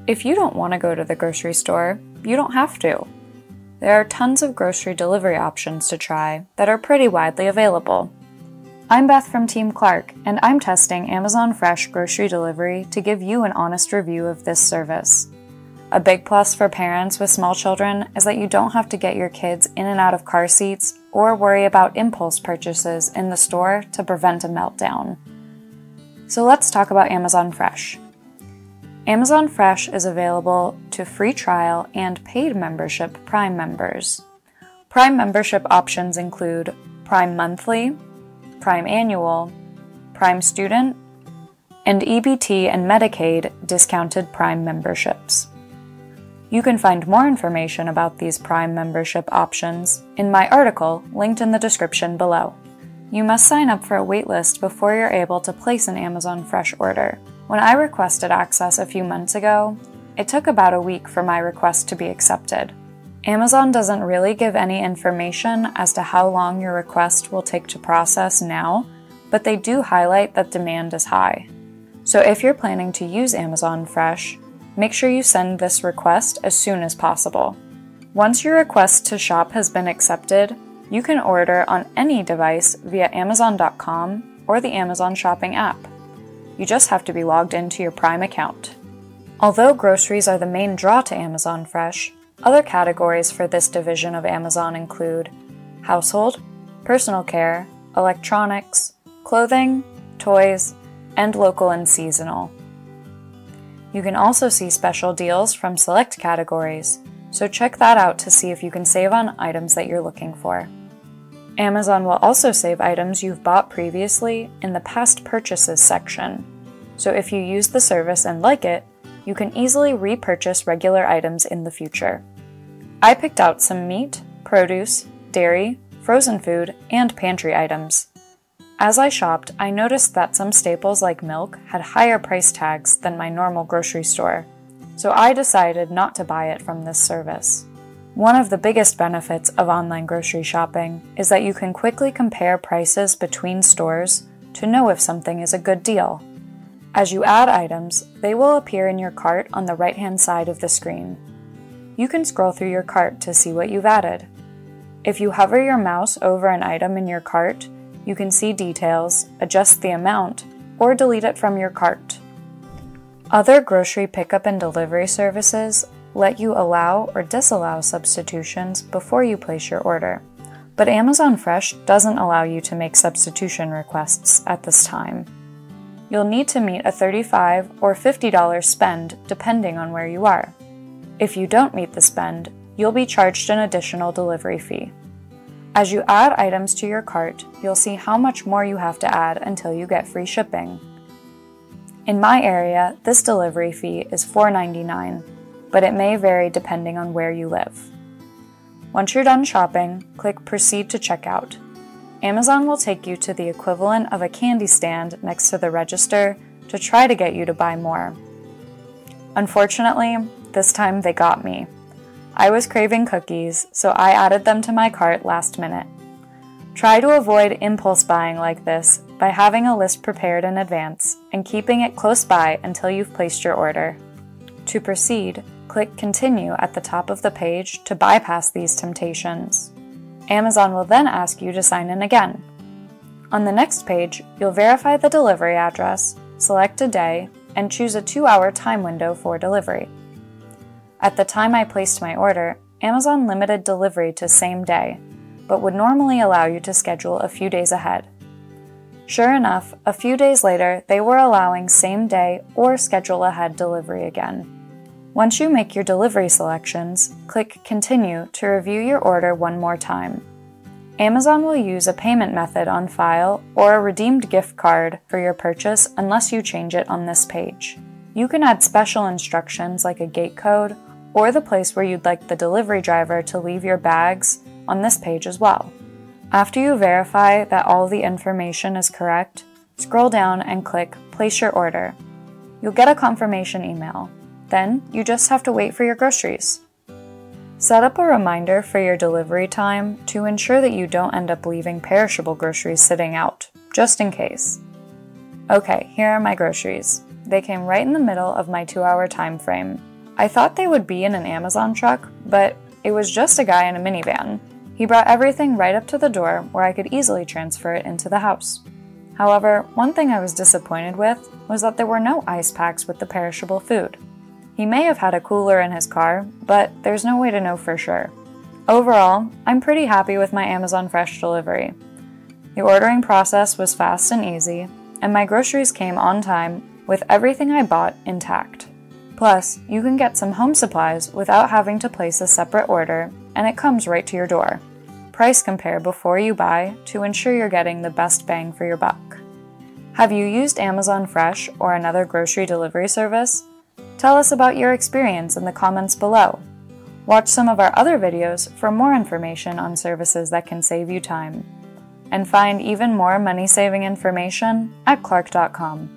If you don't want to go to the grocery store, you don't have to. There are tons of grocery delivery options to try that are pretty widely available. I'm Beth from Team Clark, and I'm testing Amazon Fresh grocery delivery to give you an honest review of this service. A big plus for parents with small children is that you don't have to get your kids in and out of car seats or worry about impulse purchases in the store to prevent a meltdown. So let's talk about Amazon Fresh. Amazon Fresh is available to free trial and paid membership Prime members. Prime membership options include Prime Monthly, Prime Annual, Prime Student, and EBT and Medicaid discounted Prime memberships. You can find more information about these Prime membership options in my article linked in the description below. You must sign up for a waitlist before you're able to place an Amazon Fresh order. When I requested access a few months ago, it took about a week for my request to be accepted. Amazon doesn't really give any information as to how long your request will take to process now, but they do highlight that demand is high. So if you're planning to use Amazon Fresh, make sure you send this request as soon as possible. Once your request to shop has been accepted, you can order on any device via Amazon.com or the Amazon Shopping app. You just have to be logged into your Prime account. Although groceries are the main draw to Amazon Fresh, other categories for this division of Amazon include household, personal care, electronics, clothing, toys, and local and seasonal. You can also see special deals from select categories, so check that out to see if you can save on items that you're looking for. Amazon will also save items you've bought previously in the past purchases section, so if you use the service and like it, you can easily repurchase regular items in the future. I picked out some meat, produce, dairy, frozen food, and pantry items. As I shopped, I noticed that some staples like milk had higher price tags than my normal grocery store, so I decided not to buy it from this service. One of the biggest benefits of online grocery shopping is that you can quickly compare prices between stores to know if something is a good deal. As you add items, they will appear in your cart on the right-hand side of the screen. You can scroll through your cart to see what you've added. If you hover your mouse over an item in your cart, you can see details, adjust the amount, or delete it from your cart. Other grocery pickup and delivery services let you allow or disallow substitutions before you place your order, but Amazon Fresh doesn't allow you to make substitution requests at this time. You'll need to meet a $35 or $50 spend depending on where you are. If you don't meet the spend, you'll be charged an additional delivery fee. As you add items to your cart, you'll see how much more you have to add until you get free shipping. In my area, this delivery fee is $4.99, but it may vary depending on where you live. Once you're done shopping, click Proceed to Checkout. Amazon will take you to the equivalent of a candy stand next to the register to try to get you to buy more. Unfortunately, this time they got me. I was craving cookies, so I added them to my cart last minute. Try to avoid impulse buying like this by having a list prepared in advance and keeping it close by until you've placed your order. To proceed, click Continue at the top of the page to bypass these temptations. Amazon will then ask you to sign in again. On the next page, you'll verify the delivery address, select a day, and choose a 2-hour time window for delivery. At the time I placed my order, Amazon limited delivery to same day, but would normally allow you to schedule a few days ahead. Sure enough, a few days later, they were allowing same day or schedule ahead delivery again. Once you make your delivery selections, click Continue to review your order one more time. Amazon will use a payment method on file or a redeemed gift card for your purchase unless you change it on this page. You can add special instructions like a gate code or the place where you'd like the delivery driver to leave your bags on this page as well. After you verify that all the information is correct, scroll down and click Place Your Order. You'll get a confirmation email. Then, you just have to wait for your groceries. Set up a reminder for your delivery time to ensure that you don't end up leaving perishable groceries sitting out, just in case. Okay, here are my groceries. They came right in the middle of my 2-hour time frame. I thought they would be in an Amazon truck, but it was just a guy in a minivan. He brought everything right up to the door where I could easily transfer it into the house. However, one thing I was disappointed with was that there were no ice packs with the perishable food. He may have had a cooler in his car, but there's no way to know for sure. Overall, I'm pretty happy with my Amazon Fresh delivery. The ordering process was fast and easy, and my groceries came on time with everything I bought intact. Plus, you can get some home supplies without having to place a separate order, and it comes right to your door. Price compare before you buy to ensure you're getting the best bang for your buck. Have you used Amazon Fresh or another grocery delivery service? Tell us about your experience in the comments below. Watch some of our other videos for more information on services that can save you time. And find even more money-saving information at clark.com.